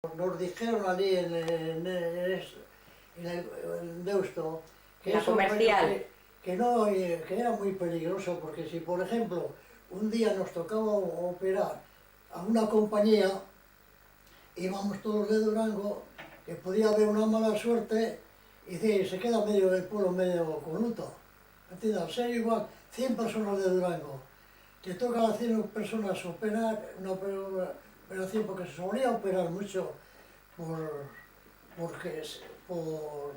Nos dijeron allí en Deusto que La eso comercial. que no, que era muy peligroso, porque si por ejemplo un día nos tocaba operar a una compañía, íbamos todos de Durango, que podía haber una mala suerte y se queda medio del pueblo medio con luto. ¿Entiendes? Al ser igual 100 personas de Durango, te toca a 100 personas operar, una operación, porque se solía operar mucho por, porque, por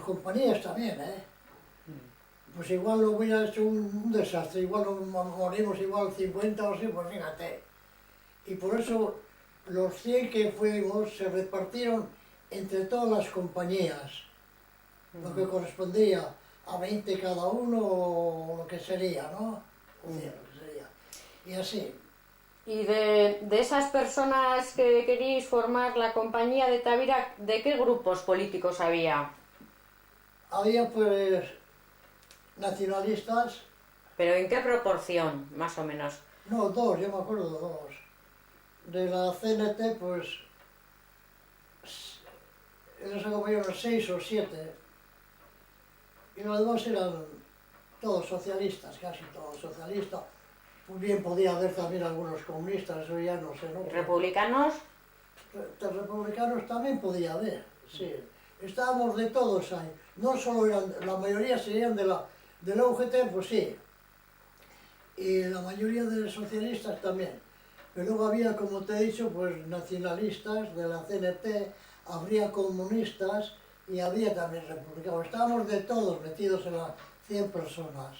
compañías también, ¿eh? Pues igual lo hubiera hecho un desastre, igual morimos igual 50 o así, pues fíjate. Y por eso los 100 que fuimos se repartieron entre todas las compañías, lo que correspondía a 20 cada uno o lo que sería, ¿no? O 100, lo que sería. Y así. Y de esas personas que queríais formar la compañía de Tavira, ¿de qué grupos políticos había? Había pues nacionalistas, ¿Pero en qué proporción, más o menos? no, dos, yo me acuerdo, dos. De la CNT, pues, ellos acompañaron 6 o 7, y los demás eran todos socialistas, casi todos socialistas. Pues bien podía haber también algunos comunistas, eso ya no sé, ¿no? ¿Y republicanos? Republicanos también podía haber, sí. Estábamos de todos ahí. No solo eran, la mayoría serían de la UGT, pues sí. Y la mayoría de los socialistas también. Pero luego había, como te he dicho, pues nacionalistas de la CNT, habría comunistas y había también republicanos. Estábamos de todos metidos en las 100 personas.